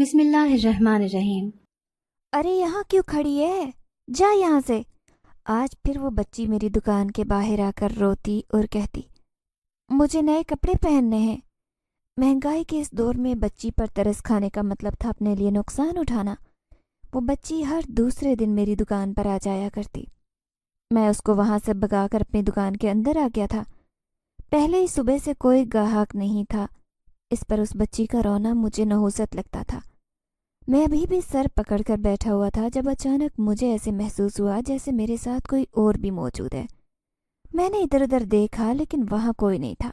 بسم اللہ الرحمن الرحیم۔ ارے یہاں کیوں کھڑی ہے؟ جا یہاں سے۔ آج پھر وہ بچی میری دکان کے باہر آ کر روتی اور کہتی مجھے نئے کپڑے پہننے ہیں۔ مہنگائی کے اس دور میں بچی پر ترس کھانے کا مطلب تھا اپنے لیے نقصان اٹھانا۔ وہ بچی ہر دوسرے دن میری دکان پر آ جایا کرتی۔ میں اس کو وہاں سے بھگا کر اپنی دکان کے اندر آ گیا تھا۔ پہلے ہی صبح سے کوئی گاہک نہیں تھا، اس پر اس بچی کا رونا مجھے نحوست لگتا تھا۔ میں ابھی بھی سر پکڑ کر بیٹھا ہوا تھا جب اچانک مجھے ایسے محسوس ہوا جیسے میرے ساتھ کوئی اور بھی موجود ہے۔ میں نے ادھر ادھر دیکھا لیکن وہاں کوئی نہیں تھا۔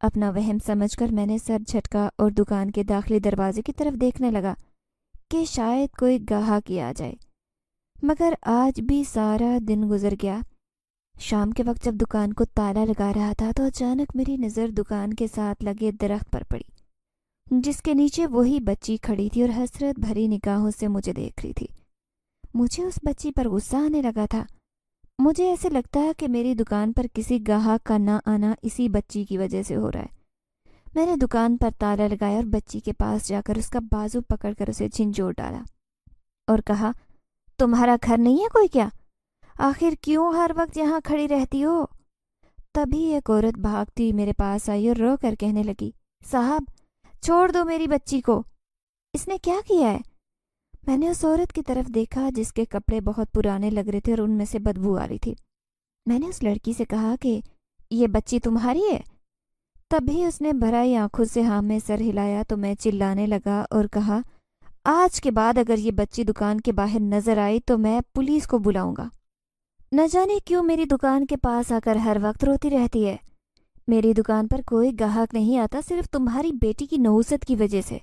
اپنا وہم سمجھ کر میں نے سر جھٹکا اور دکان کے داخلی دروازے کی طرف دیکھنے لگا کہ شاید کوئی گاہک ہی آ جائے، مگر آج بھی سارا دن گزر گیا۔ شام کے وقت جب دکان کو تالا لگا رہا تھا تو اچانک میری نظر دکان کے ساتھ لگے درخت پر پڑی، جس کے نیچے وہی بچی کھڑی تھی اور حسرت بھری نگاہوں سے مجھے دیکھ رہی تھی۔ مجھے اس بچی پر غصہ آنے لگا تھا۔ مجھے ایسے لگتا ہے کہ میری دکان پر کسی گاہک کا نہ آنا اسی بچی کی وجہ سے ہو رہا ہے۔ میں نے دکان پر تالا لگایا اور بچی کے پاس جا کر اس کا بازو پکڑ کر اسے جھنجھوڑ ڈالا اور کہا تمہارا گھر نہیں ہے کوئی کیا؟ آخر کیوں ہر وقت یہاں کھڑی رہتی ہو؟ تبھی ایک عورت بھاگتی میرے پاس آئی اور رو کر کہنے لگی صاحب چھوڑ دو میری بچی کو، اس نے کیا کیا ہے؟ میں نے اس عورت کی طرف دیکھا جس کے کپڑے بہت پرانے لگ رہے تھے اور ان میں سے بدبو آ رہی تھی۔ میں نے اس لڑکی سے کہا کہ یہ بچی تمہاری ہے؟ تبھی اس نے بھرائی آنکھوں سے ہاں میں سر ہلایا تو میں چلانے لگا اور کہا آج کے بعد اگر یہ بچی دکان کے باہر نظر آئی تو میں پولیس کو بلاؤں گا۔ نہ جانے کیوں میری دکان کے پاس آ کر ہر وقت روتی رہتی ہے۔ میری دکان پر کوئی گاہک نہیں آتا صرف تمہاری بیٹی کی نحوست کی وجہ سے۔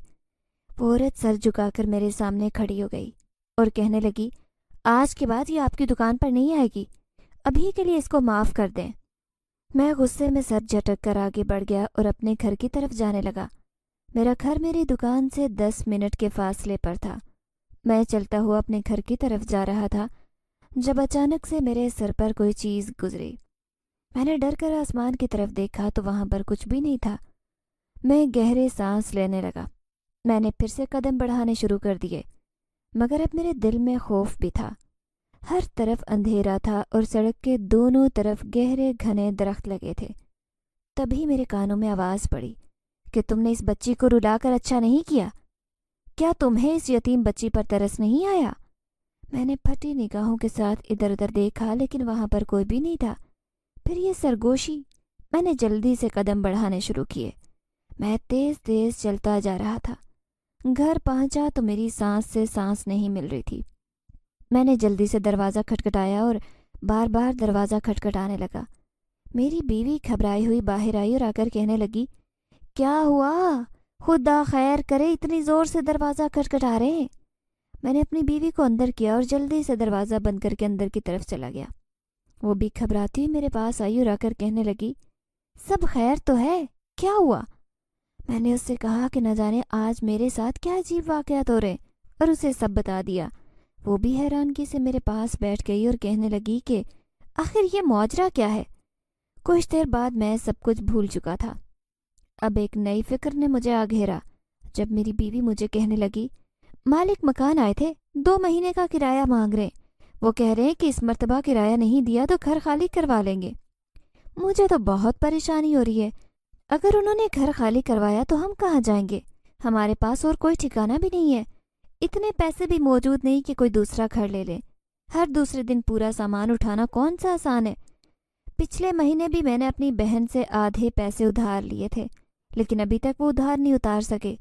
وہ عورت سر جھکا کر میرے سامنے کھڑی ہو گئی اور کہنے لگی آج کے بعد یہ آپ کی دکان پر نہیں آئے گی، ابھی کے لیے اس کو معاف کر دیں۔ میں غصے میں سر جھٹک کر آگے بڑھ گیا اور اپنے گھر کی طرف جانے لگا۔ میرا گھر میری دکان سے 10 منٹ کے فاصلے پر تھا۔ میں چلتا ہوا اپنے گھر کی طرف جا رہا تھا جب اچانک سے میرے سر پر کوئی چیز گزری۔ میں نے ڈر کر آسمان کی طرف دیکھا تو وہاں پر کچھ بھی نہیں تھا۔ میں گہرے سانس لینے لگا۔ میں نے پھر سے قدم بڑھانے شروع کر دیے، مگر اب میرے دل میں خوف بھی تھا۔ ہر طرف اندھیرا تھا اور سڑک کے دونوں طرف گہرے گھنے درخت لگے تھے۔ تبھی میرے کانوں میں آواز پڑی کہ تم نے اس بچی کو رلا کر اچھا نہیں کیا۔ کیا تمہیں اس یتیم بچی پر ترس نہیں آیا؟ میں نے پھٹی نگاہوں کے ساتھ ادھر ادھر دیکھا لیکن وہاں پر کوئی بھی نہیں تھا۔ پھر یہ سرگوشی، میں نے جلدی سے قدم بڑھانے شروع کیے۔ میں تیز تیز چلتا جا رہا تھا۔ گھر پہنچا تو میری سانس سے سانس نہیں مل رہی تھی۔ میں نے جلدی سے دروازہ کھٹکھٹایا اور بار بار دروازہ کھٹکھٹانے لگا۔ میری بیوی گھبرائی ہوئی باہر آئی اور آ کر کہنے لگی کیا ہوا؟ خدا خیر کرے اتنی زور سے دروازہ کھٹکھٹا رہے ہیں۔ میں نے اپنی بیوی کو اندر کیا اور جلدی سے دروازہ بند کر کے اندر کی طرف چلا گیا۔ وہ بھی گھبراتی ہوئی میرے پاس آئی اور آ کر کہنے لگی سب خیر تو ہے؟ کیا ہوا؟ میں نے اس سے کہا کہ نہ جانے آج میرے ساتھ کیا عجیب واقعات ہو رہے اور اسے سب بتا دیا۔ وہ بھی حیرانگی سے میرے پاس بیٹھ گئی اور کہنے لگی کہ آخر یہ ماجرا کیا ہے؟ کچھ دیر بعد میں سب کچھ بھول چکا تھا۔ اب ایک نئی فکر نے مجھے آ گھیرا جب میری بیوی مجھے کہنے لگی مالک مکان آئے تھے، 2 مہینے کا کرایہ مانگ رہے ہیں، وہ کہہ رہے ہیں کہ اس مرتبہ کرایہ نہیں دیا تو گھر خالی کروا لیں گے۔ مجھے تو بہت پریشانی ہو رہی ہے۔ اگر انہوں نے گھر خالی کروایا تو ہم کہاں جائیں گے؟ ہمارے پاس اور کوئی ٹھکانہ بھی نہیں ہے، اتنے پیسے بھی موجود نہیں کہ کوئی دوسرا گھر لے لے۔ ہر دوسرے دن پورا سامان اٹھانا کون سا آسان ہے؟ پچھلے مہینے بھی میں نے اپنی بہن سے آدھے پیسے ادھار لیے تھے لیکن ابھی تک وہ ادھار نہیں اتار سکے۔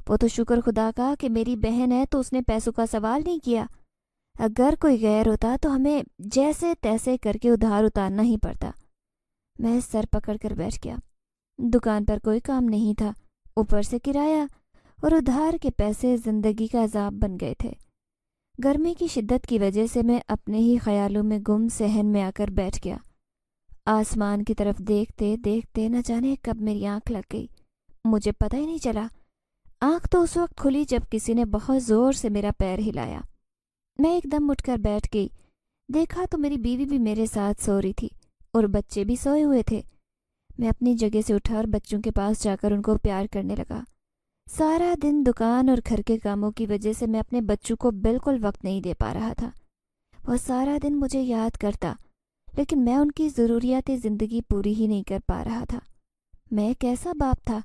وہ تو شکر خدا کا کہ میری بہن ہے تو اس نے پیسوں کا سوال نہیں کیا، اگر کوئی غیر ہوتا تو ہمیں جیسے تیسے کر کے ادھار اتارنا ہی پڑتا۔ میں سر پکڑ کر بیٹھ گیا۔ دکان پر کوئی کام نہیں تھا، اوپر سے کرایہ اور ادھار کے پیسے زندگی کا عذاب بن گئے تھے۔ گرمی کی شدت کی وجہ سے میں اپنے ہی خیالوں میں گم صحن میں آ کر بیٹھ گیا۔ آسمان کی طرف دیکھتے دیکھتے نہ جانے کب میری آنکھ لگ گئی، مجھے پتہ ہی نہیں چلا۔ آنکھ تو اس وقت کھلی جب کسی نے بہت زور سے میرا پیر ہلایا۔ میں ایک دم اٹھ کر بیٹھ گئی۔ دیکھا تو میری بیوی بھی میرے ساتھ سو رہی تھی اور بچے بھی سوئے ہوئے تھے۔ میں اپنی جگہ سے اٹھا اور بچوں کے پاس جا کر ان کو پیار کرنے لگا۔ سارا دن دکان اور گھر کے کاموں کی وجہ سے میں اپنے بچوں کو بالکل وقت نہیں دے پا رہا تھا۔ وہ سارا دن مجھے یاد کرتا، لیکن میں ان کی ضروریات زندگی پوری ہی نہیں کر پا رہا تھا۔ میں کیسا باپ تھا؟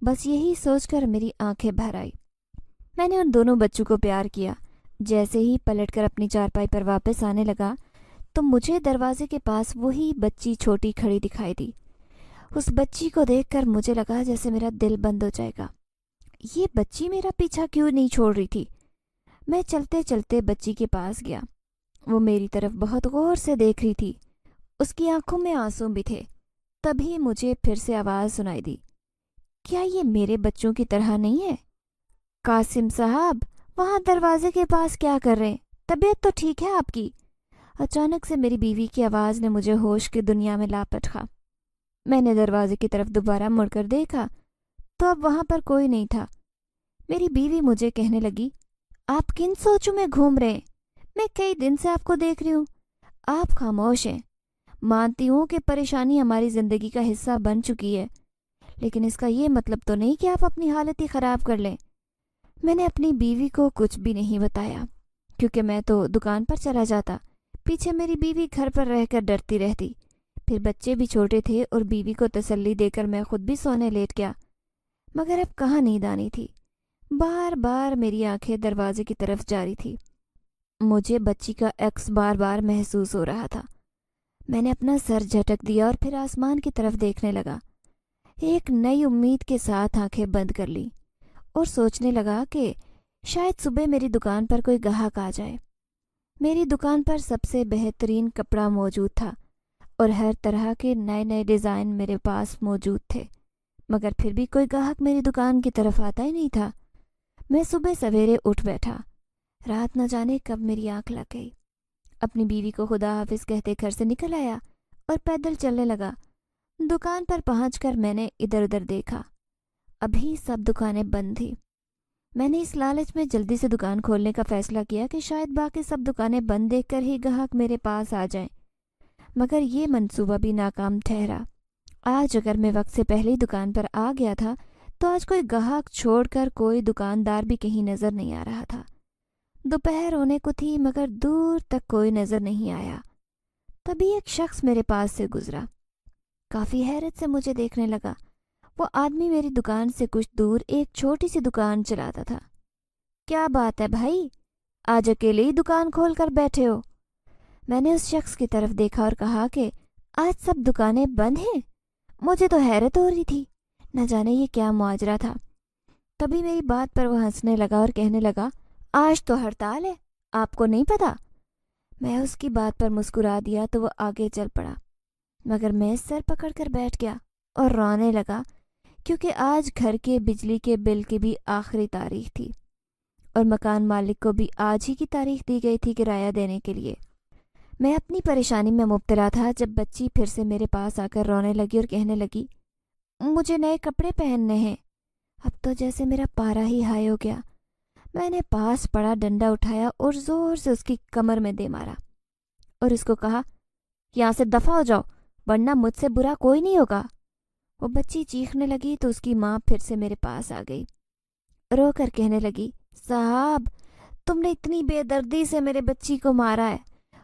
بس یہی سوچ کر میری آنکھیں بھر آئی۔ میں نے ان دونوں بچوں کو پیار کیا۔ جیسے ہی پلٹ کر اپنی چارپائی پر واپس آنے لگا تو مجھے دروازے کے پاس وہی بچی چھوٹی کھڑی دکھائی دی۔ اس بچی کو دیکھ کر مجھے لگا جیسے میرا دل بند ہو جائے گا۔ یہ بچی میرا پیچھا کیوں نہیں چھوڑ رہی تھی؟ میں چلتے چلتے بچی کے پاس گیا۔ وہ میری طرف بہت غور سے دیکھ رہی تھی۔ اس کی آنکھوں میں آنسو بھی تھے۔ تبھی مجھے پھر سے آواز سنائی دی، کیا یہ میرے بچوں کی طرح نہیں ہے؟ قاسم صاحب، وہاں دروازے کے پاس کیا کر رہے ہیں؟ طبیعت تو ٹھیک ہے آپ کی؟ اچانک سے میری بیوی کی آواز نے مجھے ہوش کی دنیا میں لا پٹکا۔ میں نے دروازے کی طرف دوبارہ مڑ کر دیکھا تو اب وہاں پر کوئی نہیں تھا۔ میری بیوی مجھے کہنے لگی، آپ کن سوچوں میں گھوم رہے ہیں؟ میں کئی دن سے آپ کو دیکھ رہی ہوں، آپ خاموش ہیں۔ مانتی ہوں کہ پریشانی ہماری زندگی کا حصہ بن چکی ہے، لیکن اس کا یہ مطلب تو نہیں کہ آپ اپنی حالت ہی خراب کر لیں۔ میں نے اپنی بیوی کو کچھ بھی نہیں بتایا، کیونکہ میں تو دکان پر چلا جاتا۔ پیچھے میری بیوی گھر پر رہ کر ڈرتی رہتی۔ پھر بچے بھی چھوٹے تھے اور بیوی کو تسلی دے کر میں خود بھی سونے لیٹ گیا۔ مگر اب کہاں نیند آنی تھی؟ بار بار میری آنکھیں دروازے کی طرف جاری تھی۔ مجھے بچی کا عکس بار بار محسوس ہو رہا تھا۔ میں نے اپنا سر جھٹک دیا اور پھر آسمان کی طرف دیکھنے لگا۔ ایک نئی امید کے ساتھ آنکھیں بند کر لی اور سوچنے لگا کہ شاید صبح میری دکان پر کوئی گاہک آ جائے۔ میری دکان پر سب سے بہترین کپڑا موجود تھا اور ہر طرح کے نئے نئے ڈیزائن میرے پاس موجود تھے، مگر پھر بھی کوئی گاہک میری دکان کی طرف آتا ہی نہیں تھا۔ میں صبح سویرے اٹھ بیٹھا۔ رات نہ جانے کب میری آنکھ لگ گئی۔ اپنی بیوی کو خدا حافظ کہتے گھر سے نکل آیا اور پیدل چلنے لگا۔ دکان پر پہنچ کر میں نے ادھر ادھر دیکھا۔ ابھی سب دکانیں بند تھی۔ میں نے اس لالچ میں جلدی سے دکان کھولنے کا فیصلہ کیا کہ شاید باقی سب دکانیں بند دیکھ کر ہی گاہک میرے پاس آ جائیں، مگر یہ منصوبہ بھی ناکام ٹھہرا۔ آج اگر میں وقت سے پہلے ہی دکان پر آ گیا تھا تو آج کوئی گاہک چھوڑ کر کوئی دکاندار بھی کہیں نظر نہیں آ رہا تھا۔ دوپہر ہونے کو تھی مگر دور تک کوئی نظر نہیں آیا۔ تبھی ایک شخص میرے پاس سے گزرا۔ کافی حیرت سے مجھے دیکھنے لگا۔ وہ آدمی میری دکان سے کچھ دور ایک چھوٹی سی دکان چلاتا تھا۔ کیا بات ہے بھائی، آج اکیلے ہی دکان کھول کر بیٹھے ہو؟ میں نے اس شخص کی طرف دیکھا اور کہا کہ آج سب دکانیں بند ہیں۔ مجھے تو حیرت ہو رہی تھی، نہ جانے یہ کیا ماجرا تھا۔ تبھی میری بات پر وہ ہنسنے لگا اور کہنے لگا، آج تو ہڑتال ہے، آپ کو نہیں پتا؟ میں اس کی بات پر مسکرا دیا تو وہ آگے چل پڑا، مگر میں سر پکڑ کر بیٹھ گیا اور رونے لگا، کیونکہ آج گھر کے بجلی کے بل کی بھی آخری تاریخ تھی اور مکان مالک کو بھی آج ہی کی تاریخ دی گئی تھی کرایہ دینے کے لیے۔ میں اپنی پریشانی میں مبتلا تھا جب بچی پھر سے میرے پاس آ کر رونے لگی اور کہنے لگی، مجھے نئے کپڑے پہننے ہیں۔ اب تو جیسے میرا پارا ہی ہائی ہو گیا۔ میں نے پاس پڑا ڈنڈا اٹھایا اور زور سے اس کی کمر میں دے مارا اور اس کو کہا، یہاں سے دفع ہو جاؤ ورنہ مجھ سے برا کوئی نہیں ہوگا۔ وہ بچی چیخنے لگی تو اس کی ماں پھر سے میرے پاس آ گئی، رو کر کہنے لگی، صاحب تم نے اتنی بے دردی سے میرے بچی کو مارا ہے،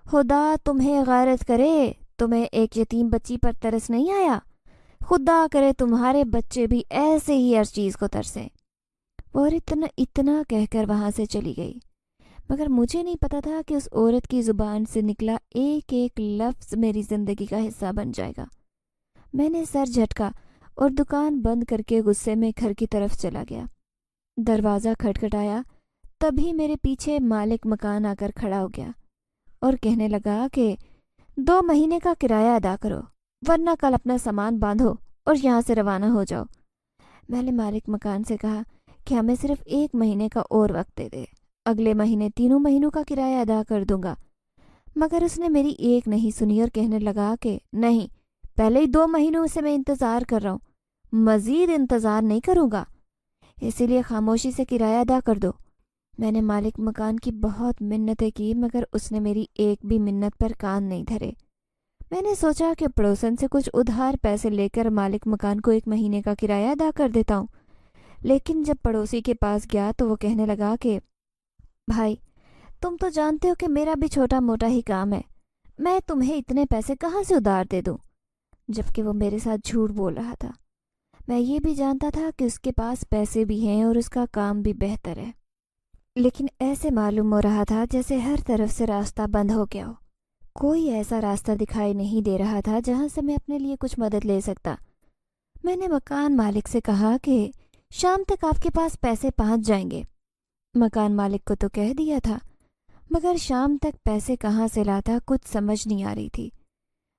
خدا تمہیں غیرت کرے، تمہیں ایک یتیم بچی پر ترس نہیں آیا؟ خدا کرے تمہارے بچے بھی ایسے ہی ہر چیز کو ترسیں۔ اور اتنا کہہ کر وہاں سے چلی گئی، مگر مجھے نہیں پتا تھا کہ اس عورت کی زبان سے نکلا ایک ایک لفظ میری زندگی کا حصہ بن جائے گا۔ میں نے سر جھٹکا اور دکان بند کر کے غصے میں گھر کی طرف چلا گیا۔ دروازہ کھٹکھٹایا، تبھی میرے پیچھے مالک مکان آ کر کھڑا ہو گیا اور کہنے لگا کہ 2 مہینے کا کرایہ ادا کرو ورنہ کل اپنا سامان باندھو اور یہاں سے روانہ ہو جاؤ۔ میں نے مالک مکان سے کہا کہ ہمیں صرف 1 مہینے کا اور وقت دے دے، اگلے مہینے 3 مہینوں کا کرایہ ادا کر دوں گا، مگر اس نے میری ایک نہیں سنی اور کہنے لگا کہ نہیں، پہلے ہی 2 مہینوں سے میں انتظار کر رہا ہوں، مزید انتظار نہیں کروں گا، اسی لیے خاموشی سے کرایہ ادا کر دو۔ میں نے مالک مکان کی بہت منتیں کی مگر اس نے میری ایک بھی منت پر کان نہیں دھرے۔ میں نے سوچا کہ پڑوسن سے کچھ ادھار پیسے لے کر مالک مکان کو 1 مہینے کا کرایہ ادا کر دیتا ہوں، لیکن جب پڑوسی کے پاس گیا تو وہ کہنے لگا کہ بھائی، تم تو جانتے ہو کہ میرا بھی چھوٹا موٹا ہی کام ہے، میں تمہیں اتنے پیسے کہاں سے ادھار دے دوں؟ جبکہ وہ میرے ساتھ جھوٹ بول رہا تھا۔ میں یہ بھی جانتا تھا کہ اس کے پاس پیسے بھی ہیں اور اس کا کام بھی بہتر ہے، لیکن ایسے معلوم ہو رہا تھا جیسے ہر طرف سے راستہ بند ہو گیا ہو۔ کوئی ایسا راستہ دکھائی نہیں دے رہا تھا جہاں سے میں اپنے لیے کچھ مدد لے سکتا۔ میں نے مکان مالک سے کہا کہ شام تک آپ کے پاس پیسے پہنچ جائیں گے۔ مکان مالک کو تو کہہ دیا تھا، مگر شام تک پیسے کہاں سے لاتا کچھ سمجھ نہیں آ رہی تھی۔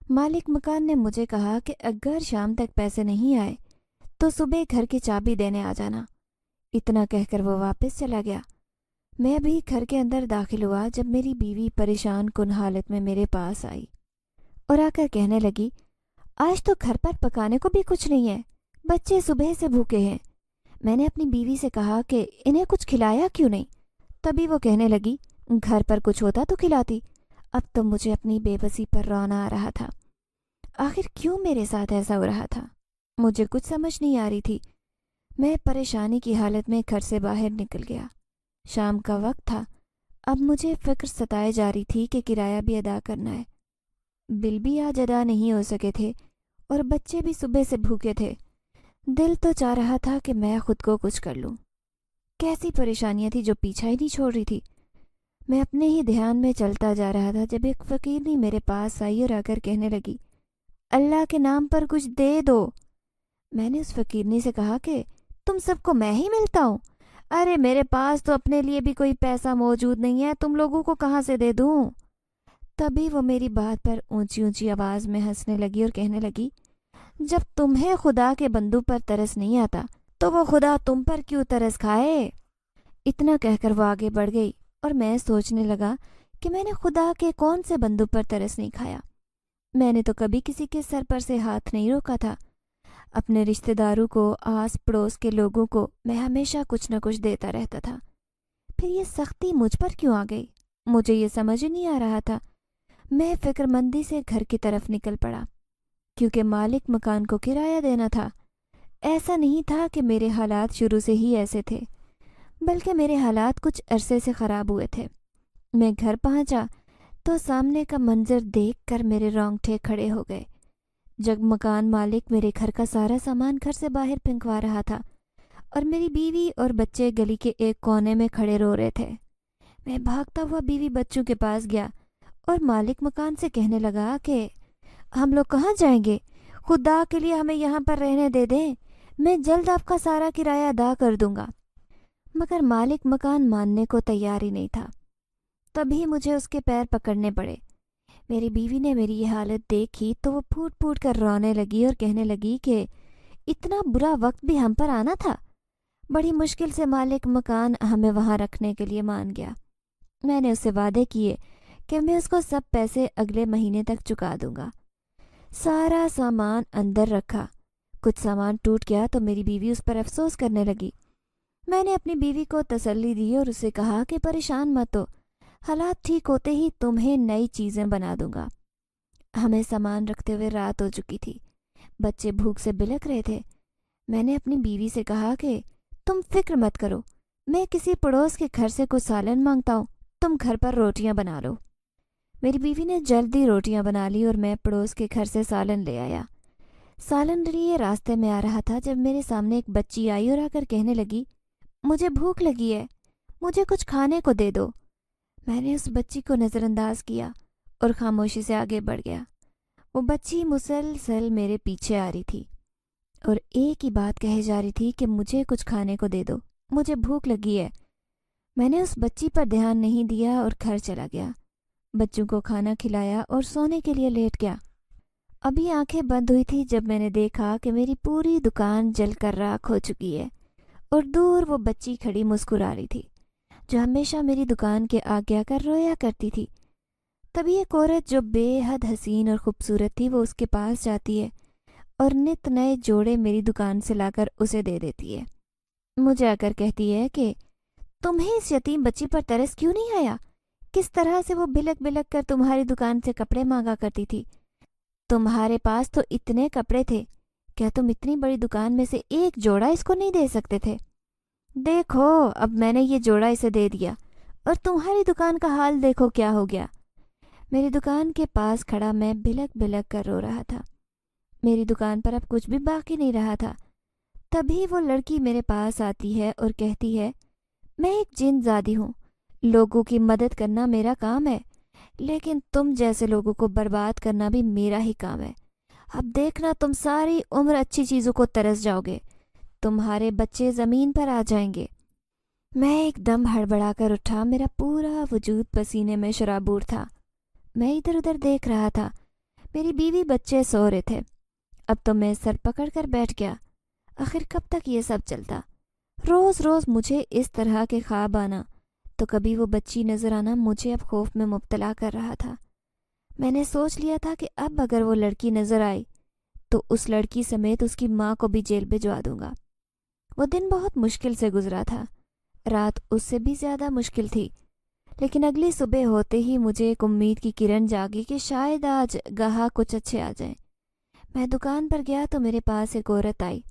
مالک مکان نے مجھے کہا کہ اگر شام تک پیسے نہیں آئے تو صبح گھر کی چابی دینے آ جانا۔ اتنا کہہ کر وہ واپس چلا گیا۔ میں بھی گھر کے اندر داخل ہوا جب میری بیوی پریشان کن حالت میں میرے پاس آئی اور آ کر کہنے لگی، آج تو گھر پر پکانے کو بھی کچھ نہیں ہے، بچے صبح سے بھوکے ہیں۔ میں نے اپنی بیوی سے کہا کہ انہیں کچھ کھلایا کیوں نہیں؟ تبھی وہ کہنے لگی، گھر پر کچھ ہوتا تو کھلاتی۔ اب تو مجھے اپنی بے بسی پر رونا آ رہا تھا۔ آخر کیوں میرے ساتھ ایسا ہو رہا تھا؟ مجھے کچھ سمجھ نہیں آ رہی تھی۔ میں پریشانی کی حالت میں گھر سے باہر نکل گیا۔ شام کا وقت تھا۔ اب مجھے فکر ستائے جا رہی تھی کہ کرایہ بھی ادا کرنا ہے، بل بھی آج ادا نہیں ہو سکے تھے اور بچے بھی صبح سے بھوکے تھے۔ دل تو چاہ رہا تھا کہ میں خود کو کچھ کر لوں۔ کیسی پریشانیاں تھی جو پیچھا ہی نہیں چھوڑ رہی تھی۔ میں اپنے ہی دھیان میں چلتا جا رہا تھا جب ایک فقیرنی میرے پاس آئی اور آ کر کہنے لگی، اللہ کے نام پر کچھ دے دو۔ میں نے اس فقیرنی سے کہا کہ تم سب کو میں ہی ملتا ہوں؟ ارے میرے پاس تو اپنے لیے بھی کوئی پیسہ موجود نہیں ہے، تم لوگوں کو کہاں سے دے دوں؟ تبھی وہ میری بات پر اونچی اونچی آواز میں ہنسنے لگی اور کہنے لگی، جب تمہیں خدا کے بندوں پر ترس نہیں آتا تو وہ خدا تم پر کیوں ترس کھائے؟ اتنا کہہ کر وہ آگے بڑھ گئی اور میں سوچنے لگا کہ میں نے خدا کے کون سے بندوں پر ترس نہیں کھایا۔ میں نے تو کبھی کسی کے سر پر سے ہاتھ نہیں روکا تھا۔ اپنے رشتہ داروں کو، آس پڑوس کے لوگوں کو میں ہمیشہ کچھ نہ کچھ دیتا رہتا تھا۔ پھر یہ سختی مجھ پر کیوں آ گئی؟ مجھے یہ سمجھ نہیں آ رہا تھا۔ میں فکر مندی سے گھر کی طرف نکل پڑا، کیونکہ مالک مکان کو کرایہ دینا تھا۔ ایسا نہیں تھا کہ میرے حالات شروع سے ہی ایسے تھے، بلکہ میرے حالات کچھ عرصے سے خراب ہوئے تھے۔ میں گھر پہنچا تو سامنے کا منظر دیکھ کر میرے رونگٹے کھڑے ہو گئے۔ جب مکان مالک میرے گھر کا سارا سامان گھر سے باہر پھینکوا رہا تھا اور میری بیوی اور بچے گلی کے ایک کونے میں کھڑے رو رہے تھے، میں بھاگتا ہوا بیوی بچوں کے پاس گیا اور مالک مکان سے کہنے لگا کہ ہم لوگ کہاں جائیں گے؟ خدا کے لیے ہمیں یہاں پر رہنے دے دیں، میں جلد آپ کا سارا کرایہ ادا کر دوں گا۔ مگر مالک مکان ماننے کو تیار ہی نہیں تھا۔ تبھی مجھے اس کے پیر پکڑنے پڑے۔ میری بیوی نے میری یہ حالت دیکھی تو وہ پھوٹ پھوٹ کر رونے لگی اور کہنے لگی کہ اتنا برا وقت بھی ہم پر آنا تھا۔ بڑی مشکل سے مالک مکان ہمیں وہاں رکھنے کے لیے مان گیا۔ میں نے اس سے وعدے کیے کہ میں اس کو سب پیسے اگلے مہینے تک چکا دوں گا۔ سارا سامان اندر رکھا۔ کچھ سامان ٹوٹ گیا تو میری بیوی اس پر افسوس کرنے لگی۔ میں نے اپنی بیوی کو تسلی دی اور اسے کہا کہ پریشان مت ہو، حالات ٹھیک ہوتے ہی تمہیں نئی چیزیں بنا دوں گا۔ ہمیں سامان رکھتے ہوئے رات ہو چکی تھی۔ بچے بھوک سے بلک رہے تھے۔ میں نے اپنی بیوی سے کہا کہ تم فکر مت کرو، میں کسی پڑوس کے گھر سے کچھ سالن مانگتا ہوں، تم گھر پر روٹیاں بنا لو۔ میری بیوی نے جلدی روٹیاں بنا لی اور میں پڑوس کے گھر سے سالن لے آیا۔ سالن لیے راستے میں آ رہا تھا جب میرے سامنے ایک بچی آئی اور آ کر کہنے لگی، مجھے بھوک لگی ہے، مجھے کچھ کھانے کو دے دو۔ میں نے اس بچی کو نظر انداز کیا اور خاموشی سے آگے بڑھ گیا۔ وہ بچی مسلسل میرے پیچھے آ رہی تھی اور ایک ہی بات کہے جا رہی تھی کہ مجھے کچھ کھانے کو دے دو، مجھے بھوک لگی ہے۔ میں نے اس بچی پر دھیان نہیں دیا اور گھر چلا گیا۔ بچوں کو کھانا کھلایا اور سونے کے لیے لیٹ گیا۔ ابھی آنکھیں بند ہوئی تھی جب میں نے دیکھا کہ میری پوری دکان جل کر راکھ ہو چکی ہے اور دور وہ بچی کھڑی مسکرا رہی تھی جو ہمیشہ میری دکان کے آگے آ کر رویا کرتی تھی۔ تبھی ایک عورت جو بے حد حسین اور خوبصورت تھی وہ اس کے پاس جاتی ہے اور نت نئے جوڑے میری دکان سے لا کر اسے دے دیتی ہے۔ مجھے آ کر کہتی ہے کہ تمہیں اس یتیم بچی پر ترس کیوں نہیں آیا؟ کس طرح سے وہ بلک بلک کر تمہاری دکان سے کپڑے مانگا کرتی تھی۔ تمہارے پاس تو اتنے کپڑے تھے، کیا تم اتنی بڑی دکان میں سے ایک جوڑا اس کو نہیں دے سکتے تھے؟ دیکھو اب میں نے یہ جوڑا اسے دے دیا اور تمہاری دکان کا حال دیکھو کیا ہو گیا۔ میری دکان کے پاس کھڑا میں بلک بلک کر رو رہا تھا۔ میری دکان پر اب کچھ بھی باقی نہیں رہا تھا۔ تبھی وہ لڑکی میرے پاس آتی ہے اور کہتی ہے، میں ایک جن زادی ہوں، لوگوں کی مدد کرنا میرا کام ہے، لیکن تم جیسے لوگوں کو برباد کرنا بھی میرا ہی کام ہے۔ اب دیکھنا تم ساری عمر اچھی چیزوں کو ترس جاؤ گے، تمہارے بچے زمین پر آ جائیں گے۔ میں ایک دم ہڑبڑا کر اٹھا، میرا پورا وجود پسینے میں شرابور تھا۔ میں ادھر ادھر دیکھ رہا تھا، میری بیوی بچے سو رہے تھے۔ اب تو میں سر پکڑ کر بیٹھ گیا، آخر کب تک یہ سب چلتا؟ روز روز مجھے اس طرح کے خواب آنا تو کبھی وہ بچی نظر آنا مجھے اب خوف میں مبتلا کر رہا تھا۔ میں نے سوچ لیا تھا کہ اب اگر وہ لڑکی نظر آئی تو اس لڑکی سمیت اس کی ماں کو بھی جیل بھجوا دوں گا۔ وہ دن بہت مشکل سے گزرا تھا، رات اس سے بھی زیادہ مشکل تھی، لیکن اگلی صبح ہوتے ہی مجھے ایک امید کی کرن جاگی کہ شاید آج گاہک کچھ اچھے آ جائیں۔ میں دکان پر گیا تو میرے پاس ایک عورت آئی۔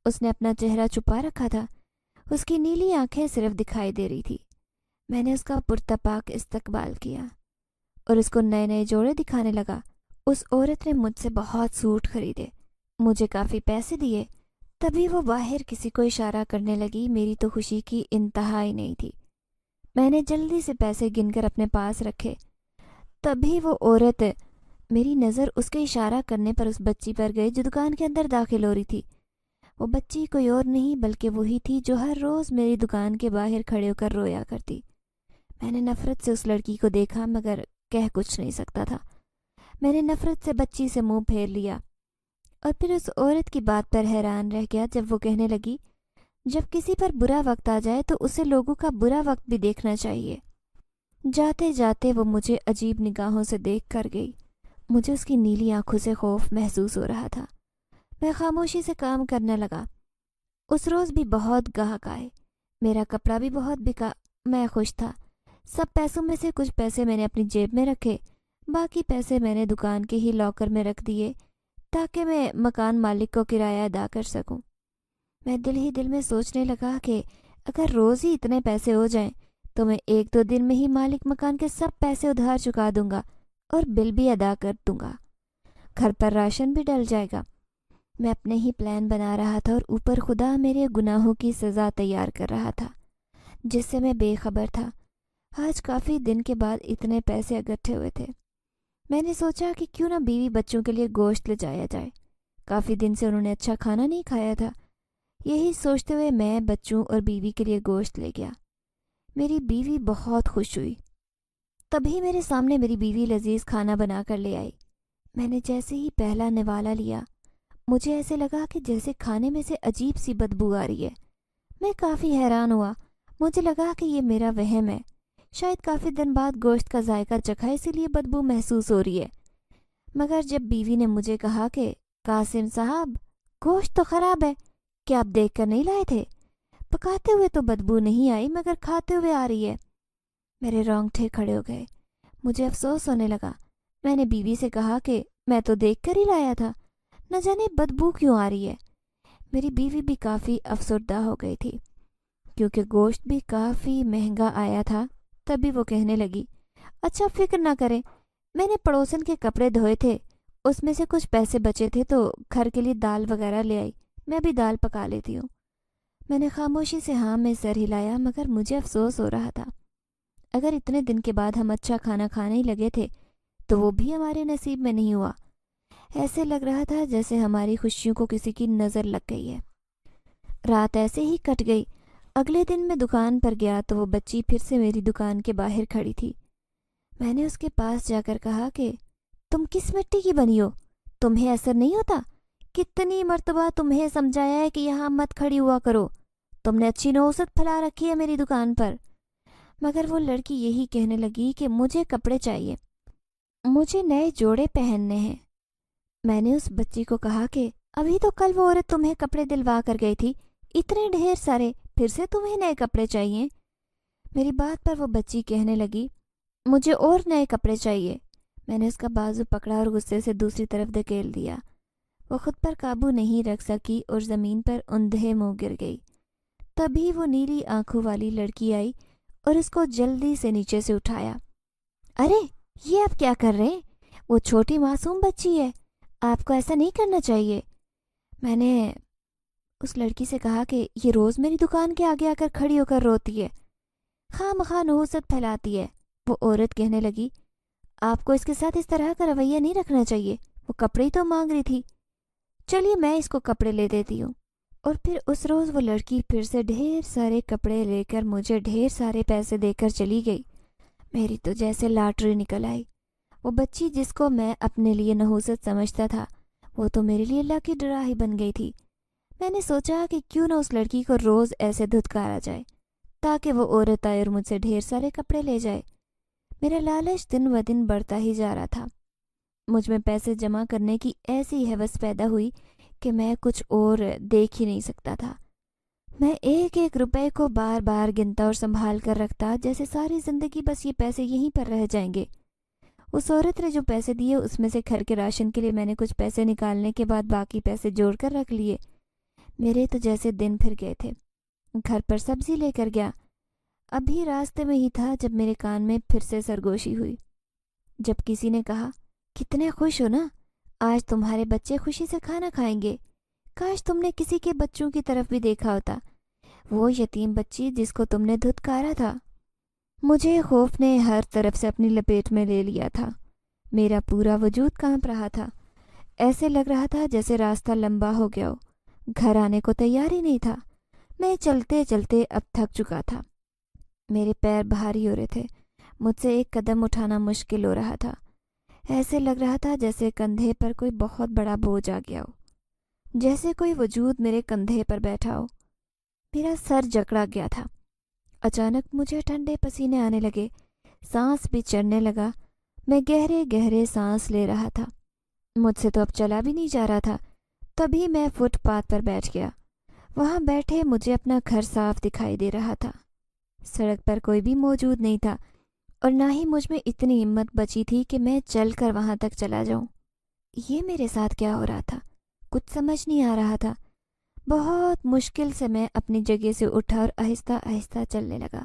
اس نے اپنا چہرہ چھپا رکھا تھا، اس کی نیلی آنکھیں صرف دکھائی دے رہی تھی۔ میں نے اس کا پرتپاک استقبال کیا اور اس کو نئے نئے جوڑے دکھانے لگا۔ اس عورت نے مجھ سے بہت سوٹ خریدے، مجھے کافی پیسے دیے۔ تبھی وہ باہر کسی کو اشارہ کرنے لگی، میری تو خوشی کی انتہا ہی نہیں تھی۔ میں نے جلدی سے پیسے گن کر اپنے پاس رکھے۔ تبھی وہ عورت، میری نظر اس کے اشارہ کرنے پر اس بچی پر گئی جو دکان کے اندر داخل ہو رہی تھی۔ وہ بچی کوئی اور نہیں بلکہ وہی تھی جو ہر روز میری دکان کے باہر کھڑے ہو کر رویا کرتی۔ میں نے نفرت سے اس لڑکی کو دیکھا مگر کہہ کچھ نہیں سکتا تھا۔ میں نے نفرت سے بچی سے منہ پھیر لیا اور پھر اس عورت کی بات پر حیران رہ گیا جب وہ کہنے لگی، جب کسی پر برا وقت آ جائے تو اسے لوگوں کا برا وقت بھی دیکھنا چاہیے۔ جاتے جاتے وہ مجھے عجیب نگاہوں سے دیکھ کر گئی۔ مجھے اس کی نیلی آنکھوں سے خوف محسوس ہو رہا تھا۔ میں خاموشی سے کام کرنے لگا۔ اس روز بھی بہت گاہک آئے، میرا کپڑا بھی بہت بکا۔ میں خوش تھا۔ سب پیسوں میں سے کچھ پیسے میں نے اپنی جیب میں رکھے، باقی پیسے میں نے دکان کے ہی لاکر میں رکھ دیے تاکہ میں مکان مالک کو کرایہ ادا کر سکوں۔ میں دل ہی دل میں سوچنے لگا کہ اگر روز ہی اتنے پیسے ہو جائیں تو میں ایک دو دن میں ہی مالک مکان کے سب پیسے ادھار چکا دوں گا اور بل بھی ادا کر دوں گا، گھر پر راشن بھی ڈل جائے گا۔ میں اپنے ہی پلان بنا رہا تھا اور اوپر خدا میرے گناہوں کی سزا تیار کر رہا تھا جس سے میں بے خبر تھا۔ آج کافی دن کے بعد اتنے پیسے اکٹھے ہوئے تھے۔ میں نے سوچا کہ کیوں نہ بیوی بچوں کے لیے گوشت لے جایا جائے، کافی دن سے انہوں نے اچھا کھانا نہیں کھایا تھا۔ یہی سوچتے ہوئے میں بچوں اور بیوی کے لیے گوشت لے گیا۔ میری بیوی بہت خوش ہوئی۔ تبھی میرے سامنے میری بیوی لذیذ کھانا بنا کر لے آئی۔ میں نے جیسے ہی پہلا نوالا لیا مجھے ایسے لگا کہ جیسے کھانے میں سے عجیب سی بدبو آ رہی ہے۔ میں کافی حیران ہوا، مجھے لگا کہ یہ میرا وہم ہے، شاید کافی دن بعد گوشت کا ذائقہ چکھا اسی لیے بدبو محسوس ہو رہی ہے۔ مگر جب بیوی نے مجھے کہا کہ قاسم صاحب گوشت تو خراب ہے، کیا آپ دیکھ کر نہیں لائے تھے؟ پکاتے ہوئے تو بدبو نہیں آئی مگر کھاتے ہوئے آ رہی ہے۔ میرے رونگٹے کھڑے ہو گئے، مجھے افسوس ہونے لگا۔ میں نے بیوی سے کہا کہ میں تو دیکھ کر ہی لایا تھا، نہ جانے بدبو کیوں آ رہی ہے۔ میری بیوی بھی کافی افسردہ ہو گئی تھی کیونکہ گوشت بھی کافی مہنگا آیا تھا۔ تبھی وہ کہنے لگی، اچھا فکر نہ کریں، میں نے پڑوسن کے کپڑے دھوئے تھے، اس میں سے کچھ پیسے بچے تھے تو گھر کے لیے دال وغیرہ لے آئی، میں بھی دال پکا لیتی ہوں۔ میں نے خاموشی سے ہاں میں سر ہلایا مگر مجھے افسوس ہو رہا تھا۔ اگر اتنے دن کے بعد ہم اچھا کھانا کھانے ہی لگے تھے تو وہ بھی ہمارے نصیب میں نہیں ہوا۔ ایسے لگ رہا تھا جیسے ہماری خوشیوں کو کسی کی نظر لگ گئی ہے۔ رات ایسے ہی کٹ گئی۔ اگلے دن میں دکان پر گیا تو وہ بچی پھر سے میری دکان کے باہر کھڑی تھی۔ میں نے اس کے پاس جا کر کہا کہ تم کس مٹی کی بنی ہو؟ تمہیں اثر نہیں ہوتا؟ کتنی مرتبہ تمہیں سمجھایا ہے کہ یہاں مت کھڑی ہوا کرو، تم نے اچھی نوست پھیلا رکھی ہے میری دکان پر۔ مگر وہ لڑکی یہی کہنے لگی کہ مجھے کپڑے چاہیے، مجھے نئے جوڑے پہننے ہیں۔ میں نے اس بچی کو کہا کہ ابھی تو کل وہ عورت تمہیں کپڑے دلوا کر گئی تھی، اتنے ڈھیر سارے، پھر سے تمہیں نئے کپڑے چاہیے؟ میری بات پر وہ بچی کہنے لگی، مجھے اور نئے کپڑے چاہیے۔ میں نے اس کا بازو پکڑا اور غصے سے دوسری طرف دھکیل دیا۔ وہ خود پر قابو نہیں رکھ سکی اور زمین پر اندھے منہ گر گئی۔ تبھی وہ نیلی آنکھوں والی لڑکی آئی اور اس کو جلدی سے نیچے سے اٹھایا۔ ارے یہ آپ کیا کر رہے ہیں؟ وہ چھوٹی معصوم بچی ہے، آپ کو ایسا نہیں کرنا چاہیے۔ میں نے اس لڑکی سے کہا کہ یہ روز میری دکان کے آگے آ کر کھڑی ہو کر روتی ہے، خواہ مخواہ نحوست پھیلاتی ہے۔ وہ عورت کہنے لگی، آپ کو اس کے ساتھ اس طرح کا رویہ نہیں رکھنا چاہیے، وہ کپڑے ہی تو مانگ رہی تھی، چلیے میں اس کو کپڑے لے دیتی ہوں۔ اور پھر اس روز وہ لڑکی پھر سے ڈھیر سارے کپڑے لے کر مجھے ڈھیر سارے پیسے دے کر چلی گئی۔ میری تو جیسے لاٹری نکل آئی۔ وہ بچی جس کو میں اپنے لیے نحوست سمجھتا تھا، وہ تو میرے لیے اللہ کی ڈراہی بن گئی تھی۔ میں نے سوچا کہ کیوں نہ اس لڑکی کو روز ایسے دھتکارا جائے تاکہ وہ عورت آئے اور مجھ سے ڈھیر سارے کپڑے لے جائے۔ میرا لالچ دن و دن بڑھتا ہی جا رہا تھا۔ مجھ میں پیسے جمع کرنے کی ایسی ہوس پیدا ہوئی کہ میں کچھ اور دیکھ ہی نہیں سکتا تھا۔ میں ایک ایک روپے کو بار بار گنتا اور سنبھال کر رکھتا، جیسے ساری زندگی بس یہ پیسے یہیں پر رہ جائیں گے۔ اس عورت نے جو پیسے دیے اس میں سے گھر کے راشن کے لیے میں نے کچھ پیسے نکالنے کے بعد باقی پیسے جوڑ کر رکھ لیے۔ میرے تو جیسے دن پھر گئے تھے۔ گھر پر سبزی لے کر گیا، ابھی راستے میں ہی تھا جب میرے کان میں پھر سے سرگوشی ہوئی، جب کسی نے کہا، کتنے خوش ہو نا، آج تمہارے بچے خوشی سے کھانا کھائیں گے، کاش تم نے کسی کے بچوں کی طرف بھی دیکھا ہوتا، وہ یتیم بچی جس کو تم نے دھتکارا تھا۔ مجھے خوف نے ہر طرف سے اپنی لپیٹ میں لے لیا تھا۔ میرا پورا وجود کانپ رہا تھا، ایسے لگ رہا تھا جیسے راستہ لمبا ہو گیا ہو، گھر آنے کو تیار ہی نہیں تھا۔ میں چلتے چلتے اب تھک چکا تھا، میرے پیر بھاری ہو رہے تھے، مجھ سے ایک قدم اٹھانا مشکل ہو رہا تھا۔ ایسے لگ رہا تھا جیسے کندھے پر کوئی بہت بڑا بوجھ آ گیا ہو، جیسے کوئی وجود میرے کندھے پر بیٹھا ہو۔ میرا سر جکڑا گیا تھا۔ اچانک مجھے ٹھنڈے پسینے آنے لگے، سانس بھی چڑھنے لگا۔ میں گہرے گہرے سانس لے رہا تھا، مجھ سے تو اب چلا بھی نہیں جا رہا تھا۔ تبھی میں فٹ پاتھ پر بیٹھ گیا۔ وہاں بیٹھے مجھے اپنا گھر صاف دکھائی دے رہا تھا۔ سڑک پر کوئی بھی موجود نہیں تھا اور نہ ہی مجھ میں اتنی ہمت بچی تھی کہ میں چل کر وہاں تک چلا جاؤں۔ یہ میرے ساتھ کیا ہو رہا تھا؟ کچھ سمجھ نہیں آ رہا تھا۔ بہت مشکل سے میں اپنی جگہ سے اٹھا اور آہستہ آہستہ چلنے لگا۔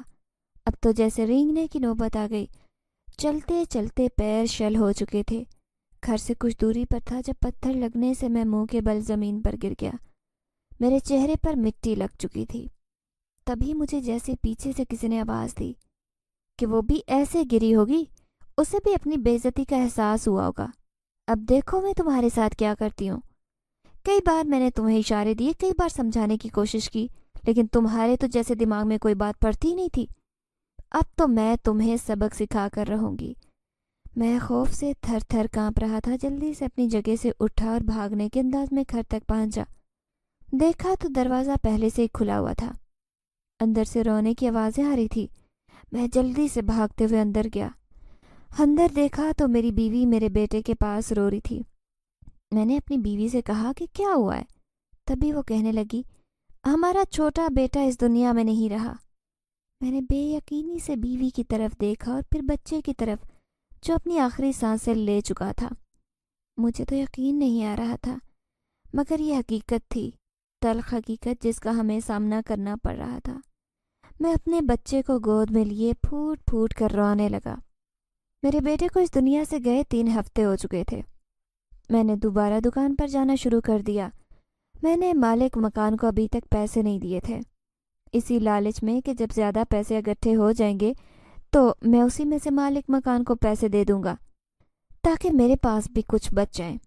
اب تو جیسے رینگنے کی نوبت آ گئی۔ چلتے چلتے پیر شل ہو چکے تھے۔ گھر سے کچھ دوری پر تھا جب پتھر لگنے سے میں منہ کے بل زمین پر گر گیا۔ میرے چہرے پر مٹی لگ چکی تھی۔ تبھی مجھے جیسے پیچھے سے کسی نے آواز دی کہ وہ بھی ایسے گری ہوگی، اسے بھی اپنی بے عزتی کا احساس ہوا ہوگا۔ اب دیکھو میں تمہارے ساتھ کیا کرتی ہوں۔ کئی بار میں نے تمہیں اشارے دیے، کئی بار سمجھانے کی کوشش کی، لیکن تمہارے تو جیسے دماغ میں کوئی بات پڑتی ہی نہیں تھی۔ اب تو میں تمہیں سبق سکھا کر رہوں گی۔ میں خوف سے تھر تھر کانپ رہا تھا۔ جلدی سے اپنی جگہ سے اٹھا اور بھاگنے کے انداز میں گھر تک پہنچا۔ دیکھا تو دروازہ پہلے سے ہی کھلا ہوا تھا، اندر سے رونے کی آوازیں آ رہی تھی۔ میں جلدی سے بھاگتے ہوئے اندر گیا۔ اندر دیکھا تو میری بیوی میرے بیٹے کے پاس رو رہی تھی۔ میں نے اپنی بیوی سے کہا کہ کیا ہوا ہے؟ تبھی وہ کہنے لگی، ہمارا چھوٹا بیٹا اس دنیا میں نہیں رہا۔ میں نے بے یقینی سے بیوی کی طرف دیکھا اور پھر بچے کی طرف جو اپنی آخری سانسیں لے چکا تھا۔ مجھے تو یقین نہیں آ رہا تھا، مگر یہ حقیقت تھی، تلخ حقیقت جس کا ہمیں سامنا کرنا پڑ رہا تھا۔ میں اپنے بچے کو گود میں لیے پھوٹ پھوٹ کر رونے لگا۔ میرے بیٹے کو اس دنیا سے گئے 3 ہفتے ہو چکے تھے۔ میں نے دوبارہ دکان پر جانا شروع کر دیا۔ میں نے مالک مکان کو ابھی تک پیسے نہیں دیے تھے، اسی لالچ میں کہ جب زیادہ پیسے اکٹھے ہو جائیں گے تو میں اسی میں سے مالک مکان کو پیسے دے دوں گا تاکہ میرے پاس بھی کچھ بچ جائیں۔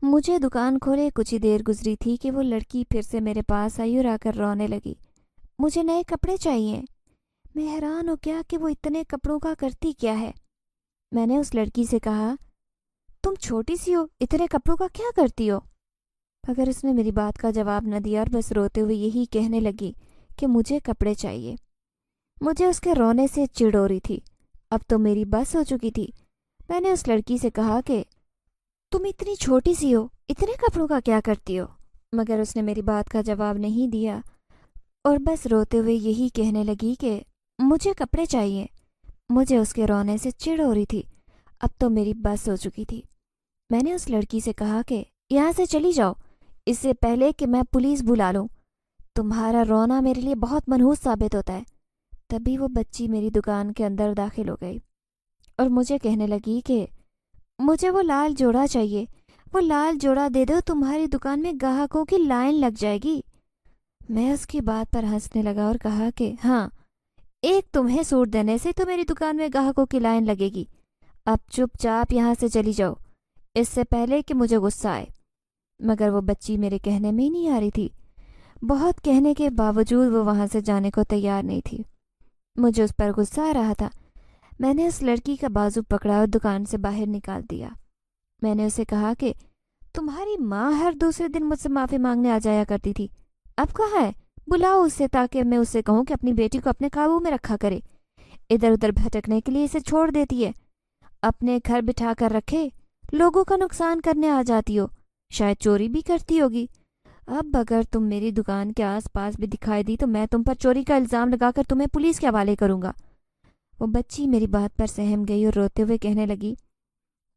مجھے دکان کھولے کچھ ہی دیر گزری تھی کہ وہ لڑکی پھر سے میرے پاس آئی اور آ کر رونے لگی، مجھے نئے کپڑے چاہیے۔ میں حیران ہو گیا کہ وہ اتنے کپڑوں کا کرتی کیا ہے۔ میں نے اس لڑکی سے کہا، تم چھوٹی سی ہو، اتنے کپڑوں کا کیا کرتی ہو؟ مگر اس نے میری بات کا جواب نہ دیا اور بس روتے ہوئے یہی کہنے لگی کہ مجھے کپڑے چاہیے۔ مجھے اس کے رونے سے چڑ ہو رہی تھی۔ اب تو میری بس ہو چکی تھی۔ میں نے اس لڑکی سے کہا کہ تم اتنی چھوٹی سی ہو، اتنے کپڑوں کا کیا کرتی ہو؟ مگر اس نے میری بات کا جواب نہیں دیا اور بس روتے ہوئے یہی کہنے لگی کہ مجھے کپڑے چاہیے۔ مجھے اس کے رونے سے چڑ ہو رہی تھی۔ اب تو میری بس ہو چکی تھی۔ میں نے اس لڑکی سے کہا کہ یہاں سے چلی جاؤ، اس سے پہلے کہ میں پولیس بلا لوں۔ تمہارا رونا میرے لیے بہت منحوس ثابت ہوتا ہے۔ تبھی وہ بچی میری دکان کے اندر داخل ہو گئی اور مجھے کہنے لگی کہ مجھے وہ لال جوڑا چاہیے، وہ لال جوڑا دے دو، تمہاری دکان میں گاہکوں کی لائن لگ جائے گی۔ میں اس کی بات پر ہنسنے لگا اور کہا کہ ہاں، ایک تمہیں سوٹ دینے سے تو میری دکان میں گاہکوں کی لائن لگے گی۔ اب چپ چاپ یہاں سے چلی جاؤ، اس سے پہلے کہ مجھے غصہ آئے۔ مگر وہ بچی میرے کہنے میں ہی نہیں آ رہی تھی۔ بہت کہنے کے باوجود وہ وہاں سے جانے کو تیار نہیں تھی۔ مجھے اس پر غصہ آ رہا تھا۔ میں نے اس لڑکی کا بازو پکڑا اور دکان سے باہر نکال دیا۔ میں نے اسے کہا کہ تمہاری ماں ہر دوسرے دن مجھ سے معافی مانگنے آ جایا کرتی تھی، اب کہاں ہے؟ بلاؤ اسے تاکہ میں اسے کہوں کہ اپنی بیٹی کو اپنے قابو میں رکھا کرے۔ ادھر ادھر بھٹکنے کے لیے اسے چھوڑ دیتی ہے، اپنے گھر بٹھا کر رکھے، لوگوں کا نقصان کرنے آ جاتی ہو، شاید چوری بھی کرتی ہوگی۔ اب اگر تم میری دکان کے آس پاس بھی دکھائی دی تو میں تم پر چوری کا الزام لگا کر تمہیں پولیس کے حوالے کروں گا۔ وہ بچی میری بات پر سہم گئی اور روتے ہوئے کہنے لگی،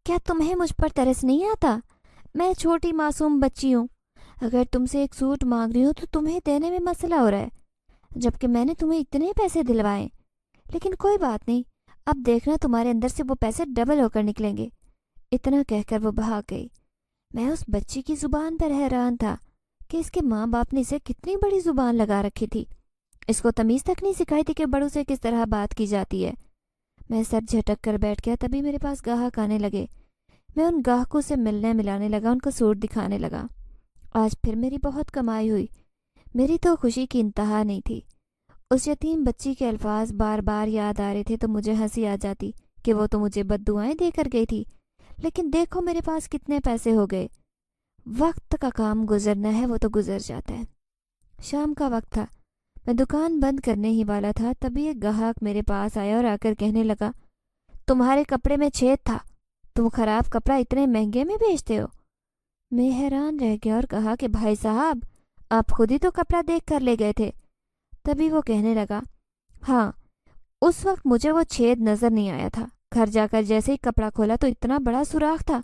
کیا تمہیں مجھ پر ترس نہیں آتا؟ میں چھوٹی معصوم بچی ہوں، اگر تم سے ایک سوٹ مانگ رہی ہوں تو تمہیں دینے میں مسئلہ ہو رہا ہے، جبکہ میں نے تمہیں اتنے پیسے دلوائے۔ لیکن کوئی بات نہیں، اب دیکھنا تمہارے اندر سے وہ پیسے ڈبل ہو کر نکلیں گے۔ اتنا کہہ کر وہ بھاگ گئی۔ میں اس بچی کی زبان پر حیران تھا کہ اس کے ماں باپ نے اسے کتنی بڑی زبان لگا رکھی تھی۔ اس کو تمیز تک نہیں سکھائی تھی کہ بڑوں سے کس طرح بات کی جاتی ہے۔ میں سر جھٹک کر بیٹھ گیا۔ تبھی میرے پاس گاہک آنے لگے۔ میں ان گاہکوں سے ملنے ملانے لگا، ان کو سوٹ دکھانے لگا۔ آج پھر میری بہت کمائی ہوئی۔ میری تو خوشی کی انتہا نہیں تھی۔ اس یتیم بچی کے الفاظ بار بار یاد آ رہے تھے تو مجھے ہنسی آ جاتی کہ وہ تو مجھے بد دعائیں دے کر گئی تھی، لیکن دیکھو میرے پاس کتنے پیسے ہو گئے۔ وقت کا کام گزرنا ہے، وہ تو گزر جاتا ہے۔ شام کا وقت تھا، میں دکان بند کرنے ہی والا تھا، تبھی ایک گاہک میرے پاس آیا اور آ کر کہنے لگا، تمہارے کپڑے میں چھید تھا، تم خراب کپڑا اتنے مہنگے میں بیچتے ہو؟ میں حیران رہ گیا اور کہا کہ بھائی صاحب، آپ خود ہی تو کپڑا دیکھ کر لے گئے تھے۔ تبھی وہ کہنے لگا، ہاں، اس وقت مجھے وہ چھید نظر نہیں آیا تھا، گھر جا کر جیسے ہی کپڑا کھولا تو اتنا بڑا سوراخ تھا۔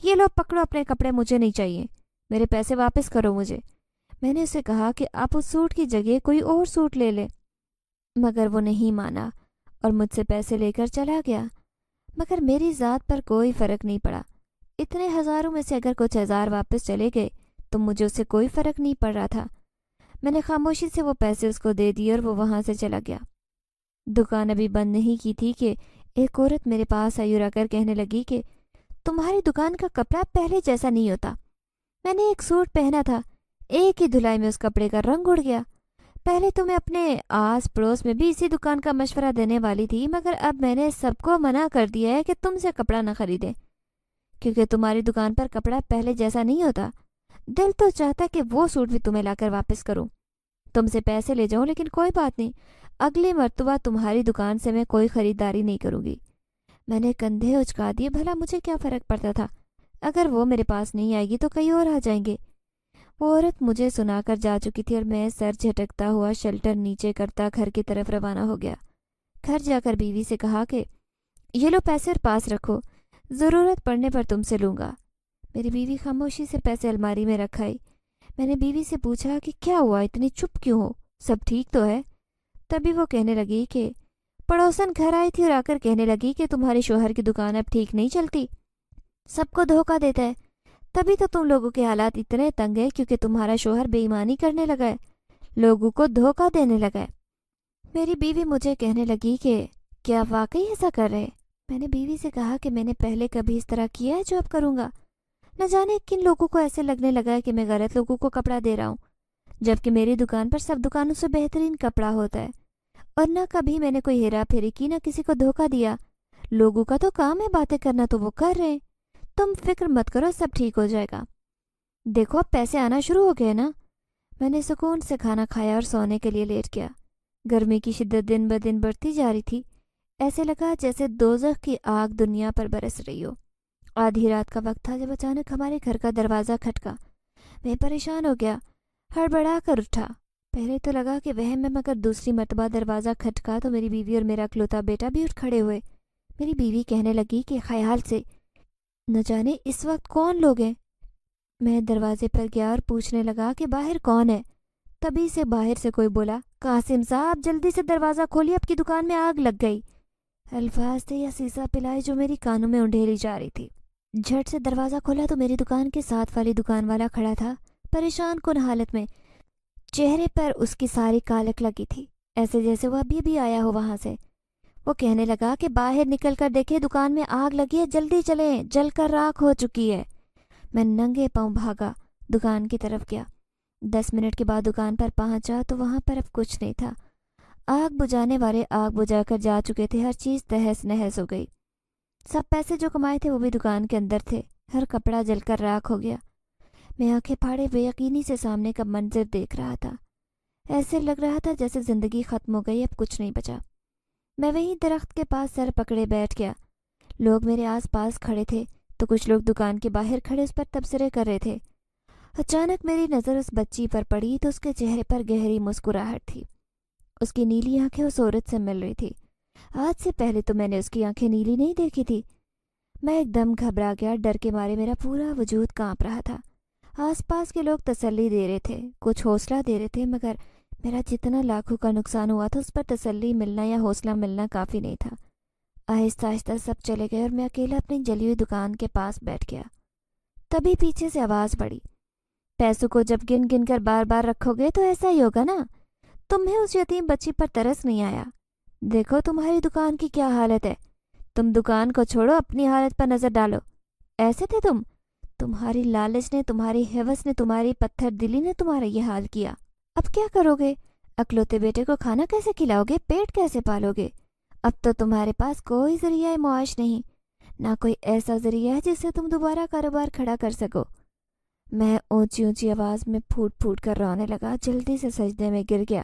یہ لو پکڑو اپنے کپڑے، مجھے نہیں چاہیے، میرے پیسے واپس کرو مجھے۔ میں نے اسے کہا کہ آپ اس سوٹ کی جگہ کوئی اور سوٹ لے لیں، مگر وہ نہیں مانا اور مجھ سے پیسے لے کر چلا گیا۔ مگر میری ذات پر کوئی فرق نہیں پڑا۔ اتنے ہزاروں میں سے اگر کچھ ہزار واپس چلے گئے تو مجھے اس سے کوئی فرق نہیں پڑ رہا تھا۔ میں نے خاموشی سے وہ پیسے اس کو دے دیے اور وہ وہاں سے چلا گیا۔ دکان ابھی بند نہیں کی تھی کہ ایک عورت میرے پاس آئی اور آ کر کہنے لگی کہ تمہاری دکان کا کپڑا پہلے جیسا نہیں ہوتا۔ میں نے ایک سوٹ پہنا تھا، ایک ہی دھلائی میں اس کپڑے کا رنگ اڑ گیا۔ پہلے تو میں اپنے آس پڑوس میں بھی اسی دکان کا مشورہ دینے والی تھی، مگر اب میں نے سب کو منع کر دیا ہے کہ تم سے کپڑا نہ خریدیں، کیونکہ تمہاری دکان پر کپڑا پہلے جیسا نہیں ہوتا۔ دل تو چاہتا کہ وہ سوٹ بھی تمہیں لا کر واپس کروں، تم سے پیسے لے جاؤں، لیکن کوئی بات نہیں، اگلی مرتبہ تمہاری دکان سے میں کوئی خریداری نہیں کروں گی۔ میں نے کندھے اچکا دیے، بھلا مجھے کیا فرق پڑتا تھا، اگر وہ میرے پاس نہیں آئے گی تو کئی اور آ جائیں گے۔ وہ عورت مجھے سنا کر جا چکی تھی اور میں سر جھٹکتا ہوا شلٹر نیچے کرتا گھر کی طرف روانہ ہو گیا۔ گھر جا کر بیوی سے کہا کہ یہ لو پیسے اور پاس رکھو، ضرورت پڑنے پر تم سے لوں گا۔ میری بیوی خاموشی سے پیسے الماری میں رکھائی۔ میں نے بیوی سے پوچھا کہ کیا ہوا، اتنی چپ کیوں ہو، سب ٹھیک تو ہے؟ تبھی وہ کہنے لگی کہ پڑوسن گھر آئی تھی اور آ کر کہنے لگی کہ تمہارے شوہر کی دکان اب ٹھیک نہیں چلتی، سب کو دھوکہ دیتا ہے، تبھی تو تم لوگوں کے حالات اتنے تنگ ہیں، کیونکہ تمہارا شوہر بے ایمانی کرنے لگا ہے، لوگوں کو دھوکہ دینے لگا ہے۔ میری بیوی مجھے کہنے لگی کہ کیا واقعی ایسا کر رہے؟ میں نے بیوی سے کہا کہ میں نے پہلے کبھی اس طرح کیا ہے جو اب کروں گا؟ نہ جانے کن لوگوں کو ایسے لگنے لگا ہے کہ میں غلط لوگوں کو کپڑا دے رہا ہوں، جبکہ میری دکان پر سب دکانوں سے بہترین کپڑا ہوتا ہے، اور نہ کبھی میں نے کوئی ہیرا پھیری کی، نہ کسی کو دھوکہ دیا۔ لوگوں کا تو کام ہے باتیں کرنا، تو وہ کر رہے ہیں، تم فکر مت کرو، سب ٹھیک ہو جائے گا۔ دیکھو اب پیسے آنا شروع ہو گئے نا۔ میں نے سکون سے کھانا کھایا اور سونے کے لیے لیٹ گیا۔ گرمی کی شدت دن بدن بڑھتی جا رہی تھی، ایسے لگا جیسے دوزخ کی آگ دنیا پر برس رہی ہو۔ آدھی رات کا وقت تھا جب اچانک ہمارے گھر کا دروازہ کھٹکا۔ میں پریشان ہو گیا، ہڑبڑا کر اٹھا۔ پہلے تو لگا کہ وہم ہے، مگر دوسری مرتبہ دروازہ کھٹکا تو میری بیوی اور میرا اکلوتا بیٹا بھی اٹھ کھڑے ہوئے۔ میری بیوی کہنے لگی کہ خیال سے، نہ جانے اس وقت کون لوگ ہیں۔ میں دروازے پر گیا اور پوچھنے لگا کہ باہر کون ہے۔ تبھی سے باہر سے کوئی بولا، قاسم صاحب جلدی سے دروازہ کھولیے، آپ کی دکان میں آگ لگ گئی۔ الفاظ تھے یا سیسا پلائی جو میری کانوں میں انڈھیلی جا رہی تھی۔ جھٹ سے دروازہ کھولا تو میری دکان کے ساتھ والی دکان والا کھڑا تھا، پریشان کن حالت میں۔ چہرے پر اس کی ساری کالک لگی تھی، ایسے جیسے وہ ابھی بھی آیا ہو وہاں سے۔ وہ کہنے لگا کہ باہر نکل کر دیکھے، دکان میں آگ لگی ہے، جلدی چلیں، جل کر راکھ ہو چکی ہے۔ میں ننگے پاؤں بھاگا، دکان کی طرف گیا۔ 10 منٹ کے بعد دکان پر پہنچا تو وہاں پر اب کچھ نہیں تھا۔ آگ بجھانے والے آگ بجھا کر جا چکے تھے، ہر چیز تہس نہس ہو گئی۔ سب پیسے جو کمائے تھے وہ بھی دکان کے اندر تھے، ہر کپڑا جل کر راکھ ہو گیا۔ میں آنکھیں پھاڑے بے یقینی سے سامنے کا منظر دیکھ رہا تھا، ایسے لگ رہا تھا جیسے زندگی ختم ہو گئی، اب کچھ نہیں بچا۔ میں وہیں درخت کے پاس سر پکڑے بیٹھ گیا۔ لوگ میرے آس پاس کھڑے تھے تو کچھ لوگ دکان کے باہر کھڑے اس پر تبصرے کر رہے تھے۔ اچانک میری نظر اس بچی پر پڑی تو اس کے چہرے پر گہری مسکراہٹ تھی، اس کی نیلی آنکھیں اس عورت سے مل رہی تھی۔ آج سے پہلے تو میں نے اس کی آنکھیں نیلی نہیں دیکھی تھی۔ میں ایک دم گھبرا گیا، ڈر کے مارے میرا پورا وجود کانپ رہا تھا۔ آس پاس کے لوگ تسلی دے رہے تھے، کچھ حوصلہ دے رہے تھے، مگر میرا جتنا لاکھوں کا نقصان ہوا تھا اس پر تسلی ملنا یا حوصلہ ملنا کافی نہیں تھا۔ آہستہ آہستہ سب چلے گئے اور میں اکیلا اپنی جلی ہوئی دکان کے پاس بیٹھ گیا۔ تبھی پیچھے سے آواز پڑی، پیسوں کو جب گن گن کر بار بار رکھو گے تو ایسا ہی ہوگا نا۔ تمہیں اس یتیم بچی پر ترس نہیں آیا؟ دیکھو تمہاری دکان کی کیا حالت ہے، تم دکان کو چھوڑو، اپنی حالت پر نظر ڈالو۔ ایسے تھے تم، تمہاری لالچ نے، تمہاری ہوس نے، تمہاری پتھر دلی نے تمہارا یہ حال کیا۔ اب کیا کرو گے؟ اکلوتے بیٹے کو کھانا کیسے کھلاؤ گے؟ پیٹ کیسے پالو گے؟ اب تو تمہارے پاس کوئی ذریعہ معاش نہیں، نہ کوئی ایسا ذریعہ ہے جس سے تم دوبارہ کاروبار کھڑا کر سکو۔ میں اونچی اونچی آواز میں پھوٹ پھوٹ کر رونے لگا، جلدی سے سجدے میں گر گیا،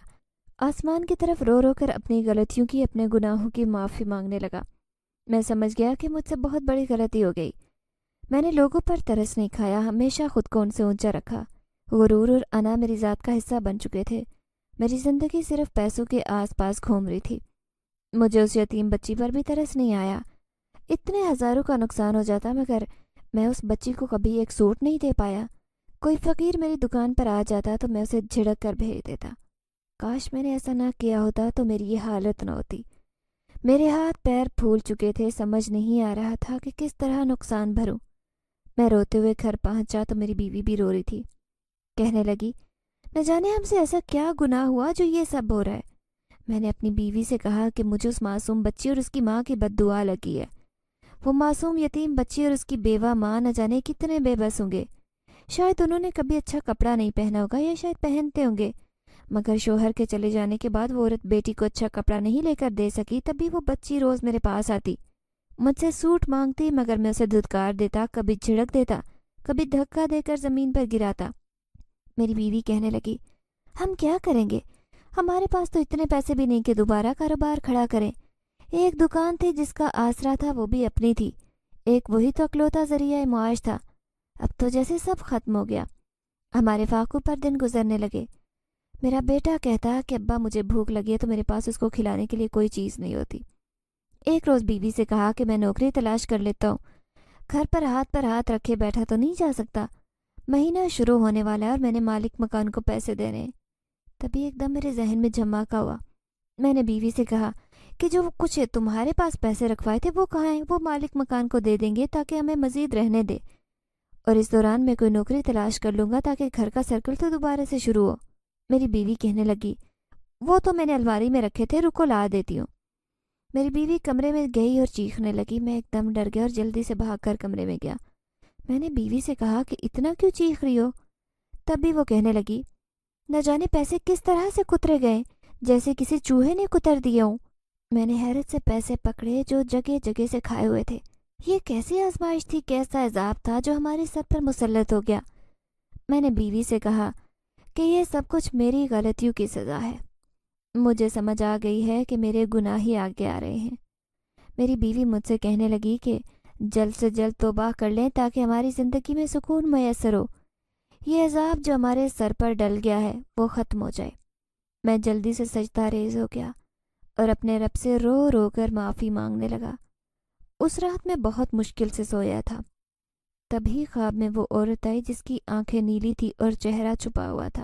آسمان کی طرف رو رو کر اپنی غلطیوں کی، اپنے گناہوں کی معافی مانگنے لگا۔ میں سمجھ گیا کہ مجھ سے بہت بڑی غلطی ہو گئی۔ میں نے لوگوں پر ترس نہیں کھایا، ہمیشہ خود کو ان سے اونچا رکھا۔ غرور اور انا میری ذات کا حصہ بن چکے تھے، میری زندگی صرف پیسوں کے آس پاس گھوم رہی تھی۔ مجھے اس یتیم بچی پر بھی ترس نہیں آیا، اتنے ہزاروں کا نقصان ہو جاتا مگر میں اس بچی کو کبھی ایک سوٹ نہیں دے پایا۔ کوئی فقیر میری دکان پر آ جاتا تو میں اسے جھڑک کر بھیج دیتا۔ کاش میں نے ایسا نہ کیا ہوتا تو میری یہ حالت نہ ہوتی۔ میرے ہاتھ پیر پھول چکے تھے، سمجھ نہیں آ رہا تھا کہ کس طرح نقصان بھروں۔ میں روتے ہوئے گھر پہنچا تو میری بیوی بھی رو رہی تھی، کہنے لگی، نہ جانے ہم سے ایسا کیا گناہ ہوا جو یہ سب ہو رہا ہے۔ میں نے اپنی بیوی سے کہا کہ مجھے اس معصوم بچی اور اس کی ماں کی بد دعا لگی ہے۔ وہ معصوم یتیم بچی اور اس کی بیوہ ماں نہ جانے کتنے بے بس ہوں گے، شاید انہوں نے کبھی اچھا کپڑا نہیں پہنا ہوگا یا شاید پہنتے ہوں گے، مگر شوہر کے چلے جانے کے بعد وہ عورت بیٹی کو اچھا کپڑا نہیں لے کر دے سکی، تبھی وہ بچی روز میرے پاس آتی، مجھ سے سوٹ مانگتی، مگر میں اسے دھتکار دیتا، کبھی جھڑک دیتا، کبھی دھکا دے کر زمین پر گراتا۔ میری بیوی کہنے لگی، ہم کیا کریں گے، ہمارے پاس تو اتنے پیسے بھی نہیں کہ دوبارہ کاروبار کھڑا کریں۔ ایک دکان تھی جس کا آسرا تھا، وہ بھی اپنی تھی، ایک وہی تو اکلوتا ذریعہ معاش تھا، اب تو جیسے سب ختم ہو گیا۔ ہمارے فاقوں پر دن گزرنے لگے۔ میرا بیٹا کہتا کہ ابا مجھے بھوک لگی ہے تو میرے پاس اس کو کھلانے کے لیے کوئی چیز نہیں ہوتی۔ ایک روز بیوی سے کہا کہ میں نوکری تلاش کر لیتا ہوں، گھر پر ہاتھ رکھے بیٹھا تو نہیں جا سکتا، مہینہ شروع ہونے والا ہے اور میں نے مالک مکان کو پیسے دینے ہیں۔ تبھی ایک دم میرے ذہن میں جھماکا ہوا۔ میں نے بیوی سے کہا کہ جو کچھ تمہارے پاس پیسے رکھوائے تھے وہ کہاں ہیں؟ وہ مالک مکان کو دے دیں گے تاکہ ہمیں مزید رہنے دے، اور اس دوران میں کوئی نوکری تلاش کر لوں گا تاکہ گھر کا سرکل تو دوبارہ سے شروع ہو۔ میری بیوی کہنے لگی، وہ تو میں نے الماری میں رکھے تھے، رکو لا دیتی ہوں۔ میری بیوی کمرے میں گئی اور چیخنے لگی۔ میں ایک دم ڈر گیا اور جلدی سے بھاگ کر کمرے میں گیا۔ میں نے بیوی سے کہا کہ اتنا کیوں چیخ رہی ہو؟ تب بھی وہ کہنے لگی، نہ جانے پیسے کس طرح سے کترے گئے، جیسے کسی چوہے نے کتر دیے ہوں۔ میں نے حیرت سے پیسے پکڑے جو جگہ جگہ سے کھائے ہوئے تھے۔ یہ کیسی آزمائش تھی، کیسا عذاب تھا جو ہمارے سر پر مسلط ہو گیا۔ میں نے بیوی سے کہا کہ یہ سب کچھ میری غلطیوں کی سزا ہے، مجھے سمجھ آ گئی ہے کہ میرے گناہ ہی آگے آ رہے ہیں۔ میری بیوی مجھ سے کہنے لگی کہ جلد سے جلد توبہ کر لیں تاکہ ہماری زندگی میں سکون میسر ہو، یہ عذاب جو ہمارے سر پر ڈل گیا ہے وہ ختم ہو جائے۔ میں جلدی سے سجدہ ریز ہو گیا اور اپنے رب سے رو رو کر معافی مانگنے لگا۔ اس رات میں بہت مشکل سے سویا تھا، تبھی خواب میں وہ عورت آئی جس کی آنکھیں نیلی تھی اور چہرہ چھپا ہوا تھا۔